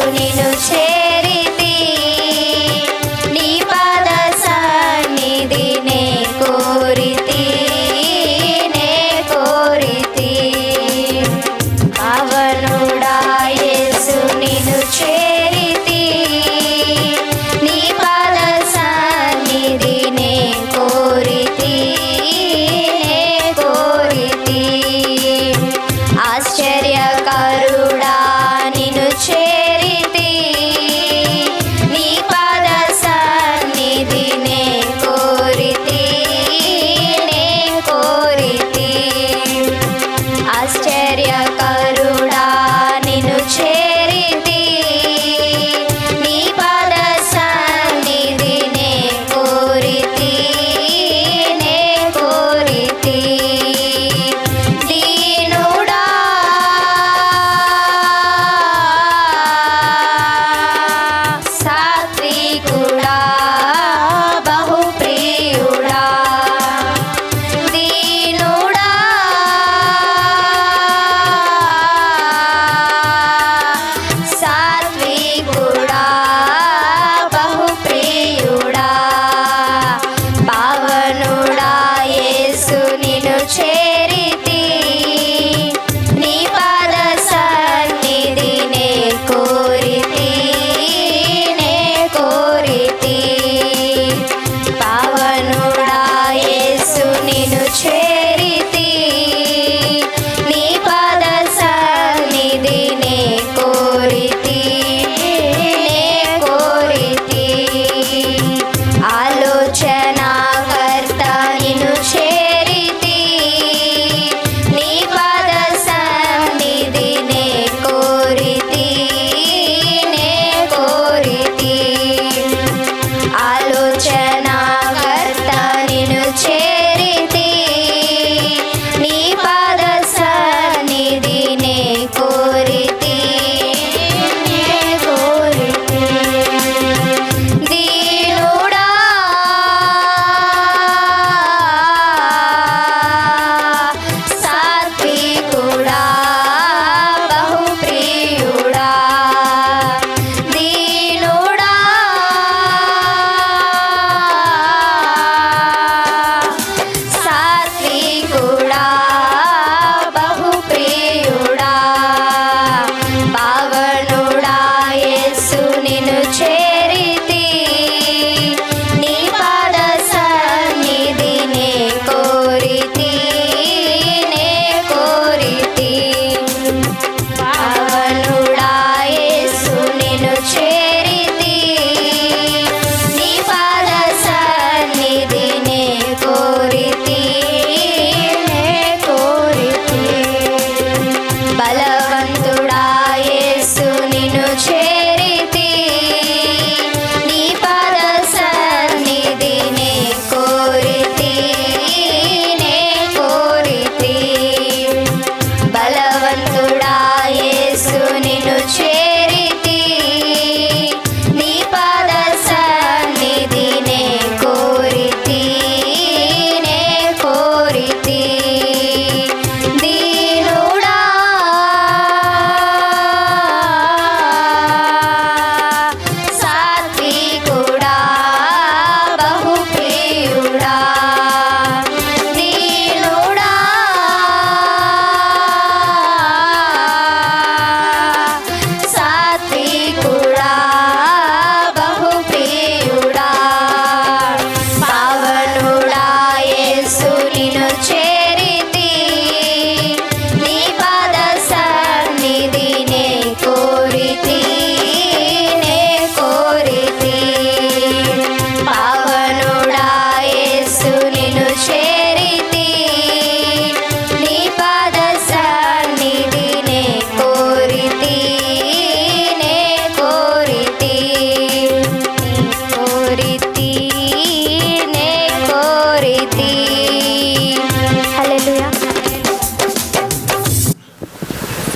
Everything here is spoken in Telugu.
నిన్ను చేరితి నీ పాద సన్నిధి నే కోరితి పావనుడా యేసు నిన్ను చేరితి నీ పాద సన్నిధి నే కోరితి ఆశ్చర్యకరుడా నిన్ను చేరితి నీ పాద సన్నిధి నే కోరితి ఆశ్చర్యకరుడా నిన్ను చేరితి నీ పాద సన్నిధి నే కోరితి దీనుడా సాత్వికుడా బహుప్రియుడా దీనుడా సాత్వికుడా బహుప్రియుడా పావనుడా యేసు నిన్ను చేరితి నీ పాద సన్నిధి నే కోరితి పావనుడా యేసు నిన్ను చేరితి నీ పాద సన్నిధి నే కోరితి ఆలోచనాకర్త నిన్ను చేరితి నీ పాద సన్నిధి నే కోరితి ఆలోచనాకర్త నిన్ను చేరితి నీ పాద సన్నిధి నే కోరితి దీనుడా సాత్వికుడా బహుప్రియుడా దీనుడా సాత్వికుడా బహుప్రియుడా పావనుడా యేసు నిన్ను చేరితి నీ పాద సన్నిధి నే కోరితి పావనుడా యేసు నిన్ను చేరితి నీ పాద సన్నిధి నే కోరితి బలవంతుడా యేసు నిన్ను